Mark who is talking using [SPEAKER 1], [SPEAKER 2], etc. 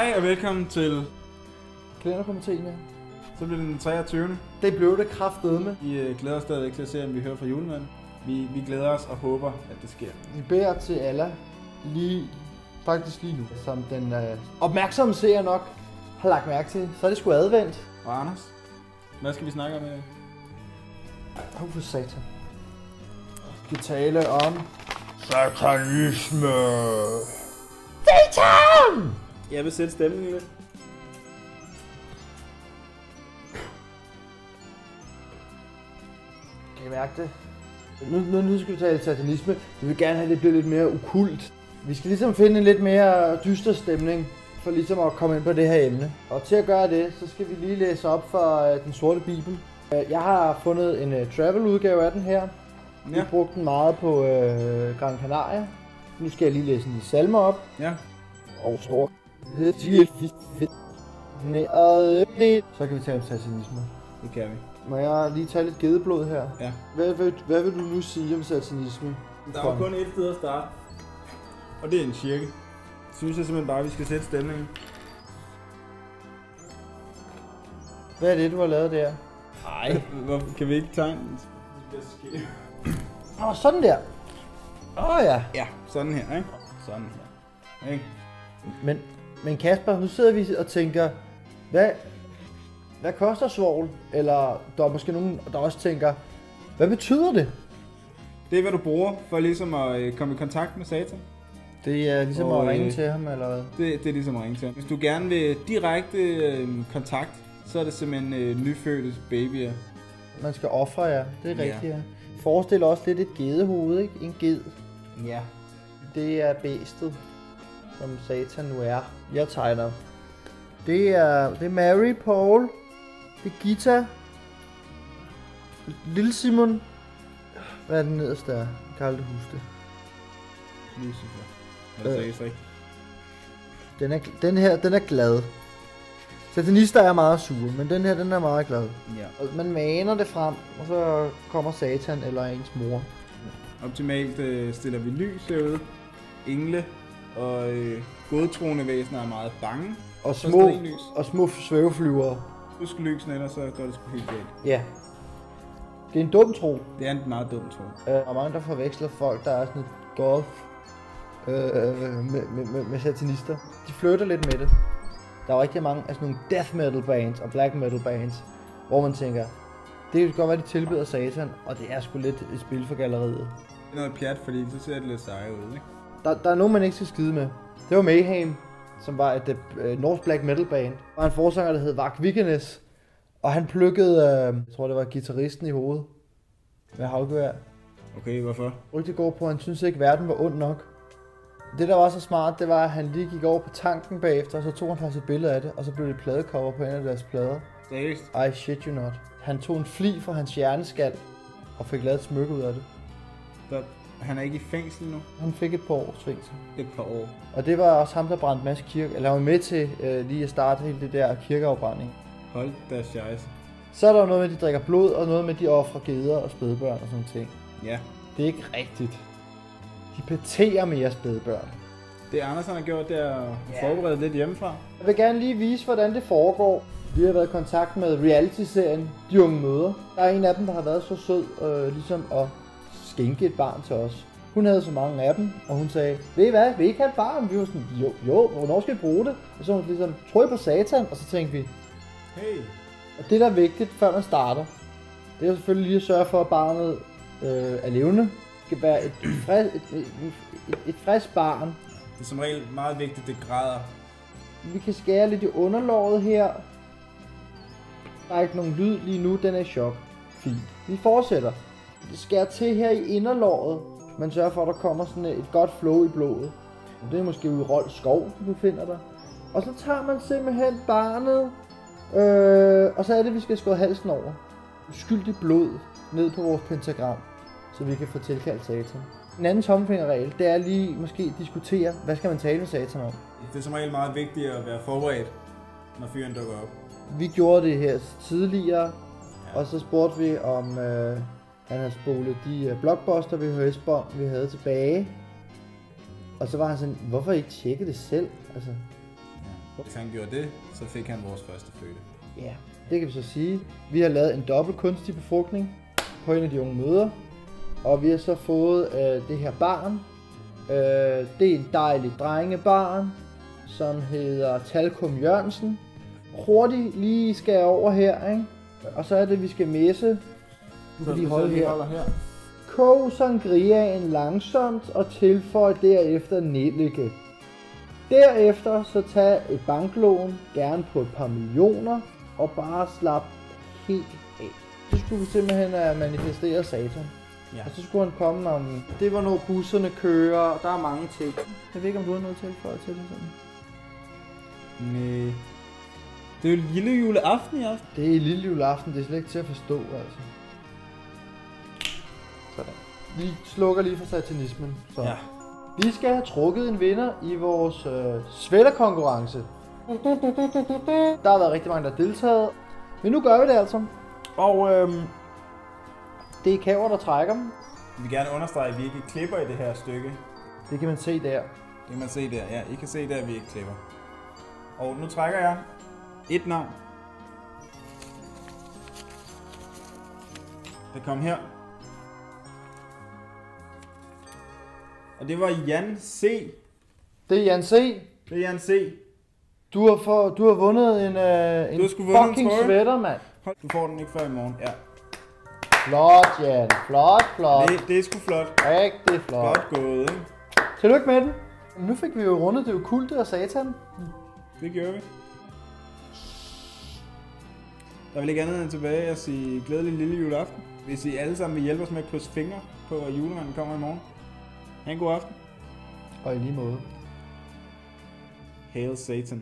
[SPEAKER 1] Hej og velkommen til
[SPEAKER 2] Kalenderkomiteen, ja.
[SPEAKER 1] Så bliver den 23.
[SPEAKER 2] Det blev det kraftedeme.
[SPEAKER 1] Vi glæder os stadigvæk til at se, om vi hører fra julemanden. Vi glæder os og håber, at det sker.
[SPEAKER 2] Vi beder til Allah faktisk lige nu, som den opmærksomme seer nok har lagt mærke til. Så er det sgu advent.
[SPEAKER 1] Og Anders, hvad skal vi snakke om?
[SPEAKER 2] For satan. Vi skal tale om satanisme. Satan!
[SPEAKER 1] Jeg vil sætte stemningen lidt.
[SPEAKER 2] Kan I mærke det? Nu skal vi tale satanisme. Vi vil gerne have, at det bliver lidt mere okkult. Vi skal ligesom finde en lidt mere dyster stemning, for ligesom at komme ind på det her emne. Og til at gøre det, så skal vi lige læse op fra den sorte bibel. Jeg har fundet en travel udgave af den her. Vi har brugt den meget på Gran Canaria. Nu skal jeg lige læse en salmer op.
[SPEAKER 1] Ja.
[SPEAKER 2] Og så kan vi tale om satanisme.
[SPEAKER 1] Det kan vi.
[SPEAKER 2] Må jeg lige tage lidt gedeblod her?
[SPEAKER 1] Ja.
[SPEAKER 2] Hvad vil du nu sige om satanisme?
[SPEAKER 1] Der er kun et sted at starte. Og det er en kirke. Synes jeg simpelthen bare, at vi skal sætte stemningen.
[SPEAKER 2] Hvad er det, du har lavet der? Nej.
[SPEAKER 1] Kan vi ikke tegne?
[SPEAKER 2] Sådan der. Ja.
[SPEAKER 1] Ja, sådan her, ikke? Sådan her. Ikke?
[SPEAKER 2] Men Kasper, nu sidder vi og tænker, hvad koster svovl? Eller der er måske nogen, der også tænker, hvad betyder det?
[SPEAKER 1] Det er, hvad du bruger for ligesom at komme i kontakt med Satan.
[SPEAKER 2] Det er ligesom at ringe til ham, eller hvad?
[SPEAKER 1] Det er ligesom at ringe til ham. Hvis du gerne vil direkte kontakt, så er det simpelthen nyfødte babyer.
[SPEAKER 2] Man skal ofre, ja. Det er rigtigt, ja. Forestil også lidt et gedehoved, ikke? En ged.
[SPEAKER 1] Ja.
[SPEAKER 2] Det er bæstet, som Satan nu er. Jeg tegner. Det er Mary, Paul. Det er Gita. Lille Simon. Hvad er den nederste der? Jeg kan aldrig huske det.
[SPEAKER 1] Lucifer. Er det seriøst rigtigt?
[SPEAKER 2] Den er glad. Satanister er meget sure, men den her, den er meget glad.
[SPEAKER 1] Ja.
[SPEAKER 2] Og man maner det frem, og så kommer Satan eller ens mor.
[SPEAKER 1] Optimalt stiller vi lys herude. Engle og godtroende væsener er meget bange.
[SPEAKER 2] Og små svæveflyvere.
[SPEAKER 1] Husk lysene, ellers så går det sgu helt galt.
[SPEAKER 2] Ja. Det er en dum tro.
[SPEAKER 1] Det er en meget dum tro.
[SPEAKER 2] Og mange der forveksler folk, der er sådan et goth med satanister. De flytter lidt med det. Der er rigtig mange af sådan nogle death metal bands og black metal bands, hvor man tænker, det kan godt være, de tilbeder Satan, og det er sgu lidt et spil for galleriet.
[SPEAKER 1] Det er noget pjat, fordi så ser det lidt seje ud, ikke?
[SPEAKER 2] Der er nogen, man ikke skal skide med. Det var Mayhem, som var et norsk black metal band. Der var en forsanger, der hed Varg Vikernes, og han plukkede, jeg tror det var guitaristen i hovedet med havgevær.
[SPEAKER 1] Okay, hvorfor?
[SPEAKER 2] Rygtet går på, at han synes ikke, verden var ond nok. Det der var så smart, det var, at han lige gik over på tanken bagefter, og så tog han faktisk et billede af det, og så blev det pladecover på en af deres plader.
[SPEAKER 1] Seriøst?
[SPEAKER 2] I shit you not. Han tog en fli fra hans hjerneskal, og fik lavet et smykke ud af det.
[SPEAKER 1] Han er ikke i fængsel nu?
[SPEAKER 2] Han fik et par års fængsel.
[SPEAKER 1] Et par år.
[SPEAKER 2] Og det var også ham, der brændte masse kirke, eller han var med til lige at starte hele det der kirkeafbrænding.
[SPEAKER 1] Hold da scheisse.
[SPEAKER 2] Så er der noget med, at de drikker blod, og noget med, at de offrer geder og spædbørn og sådan ting.
[SPEAKER 1] Ja.
[SPEAKER 2] Det er ikke rigtigt. De peterer mere spædbørn.
[SPEAKER 1] Det Anders har gjort, det er at forberede lidt hjemmefra.
[SPEAKER 2] Jeg vil gerne lige vise, hvordan det foregår. Vi har været i kontakt med reality-serien De Unge Mødre. Der er en af dem, der har været så sød ligesom at skænke et barn til os. Hun havde så mange af dem, og hun sagde, ved I hvad, vil I ikke have et barn? Vi var sådan, jo, hvornår skal vi bruge det? Og så var hun ligesom, tror I på Satan? Og så tænkte vi,
[SPEAKER 1] hey.
[SPEAKER 2] Og det der er vigtigt, før man starter, det er selvfølgelig lige at sørge for, at barnet er levende. Det skal være et frisk barn.
[SPEAKER 1] Det er som regel meget vigtigt, det græder.
[SPEAKER 2] Vi kan skære lidt i underlåret her. Der er ikke nogen lyd lige nu, den er i chok. Fint. Vi fortsætter. Det skærer til her i inderlåret. Man sørger for, at der kommer sådan et godt flow i blodet. Det er måske ude i Rold skov, du befinder dig. Og så tager man simpelthen barnet. Og så er det, at vi skal skåre halsen over. Uskyldigt blod ned på vores pentagram, så vi kan få tilkaldt Satan. En anden tommelfingerregel, det er lige måske diskutere, hvad skal man tale med Satan om.
[SPEAKER 1] Det er som regel meget vigtigt at være forberedt, når fyren dukker op.
[SPEAKER 2] Vi gjorde det her tidligere, og så spurgte vi om han havde spolet de blockbuster VHS-bånd, vi havde tilbage. Og så var han sådan, hvorfor ikke tjekke det selv? Altså,
[SPEAKER 1] Hvis han gjorde det, så fik han vores første fødte.
[SPEAKER 2] Ja, det kan vi så sige. Vi har lavet en dobbelt kunstig befrugtning på en af de unge mødre. Og vi har så fået det her barn. Det er en dejlig drengebarn, som hedder Talkum Jørgensen. Hurtigt lige skal over her, ikke? Og så er det, vi skal messe.
[SPEAKER 1] Så
[SPEAKER 2] vi holder
[SPEAKER 1] her.
[SPEAKER 2] Kog sangriaen langsomt og tilføj derefter nellike. Derefter så tag et banklån, gerne på et par millioner, og bare slap helt af. Så skulle vi simpelthen manifestere Satan.
[SPEAKER 1] Ja.
[SPEAKER 2] Og så skulle han komme om... Det var når busserne kører, og der er mange ting. Jeg ved ikke, om du har noget tilføjet til det sådan.
[SPEAKER 1] Nej. Det er jo lille juleaften i aften.
[SPEAKER 2] Det er lille juleaften, det er slet ikke til at forstå, altså. Sådan. Vi slukker lige for satanismen. Så.
[SPEAKER 1] Ja.
[SPEAKER 2] Vi skal have trukket en vinder i vores sweaterkonkurrence. Der har været rigtig mange, der har deltaget. Men nu gør vi det altså. Og det er Kaver, der trækker dem.
[SPEAKER 1] Vi vil gerne understrege, at vi ikke klipper i det her stykke.
[SPEAKER 2] Det kan man se der.
[SPEAKER 1] Det kan man se der. Ja, I kan se der, at vi ikke klipper. Og nu trækker jeg et navn. Det kom her. Og det var Jan C.
[SPEAKER 2] Det er Jan C.
[SPEAKER 1] Det er Jan C.
[SPEAKER 2] Du har vundet en fucking sweater, mand.
[SPEAKER 1] Du får den ikke før i morgen. Ja.
[SPEAKER 2] Flot, Jan. Flot.
[SPEAKER 1] Det er sgu flot.
[SPEAKER 2] Rigtig flot.
[SPEAKER 1] Godt gået, ikke?
[SPEAKER 2] Tillykke med den. Nu fik vi jo rundet det okkulte og satan.
[SPEAKER 1] Det gjorde vi. Der er vel ikke andet end tilbage at sige glædelig lille juleaften. Hvis I alle sammen vil hjælpe os med at krydse fingre på, at julemanden kommer i morgen. Ha' en god aften.
[SPEAKER 2] Og i lige måde.
[SPEAKER 1] Hail Satan.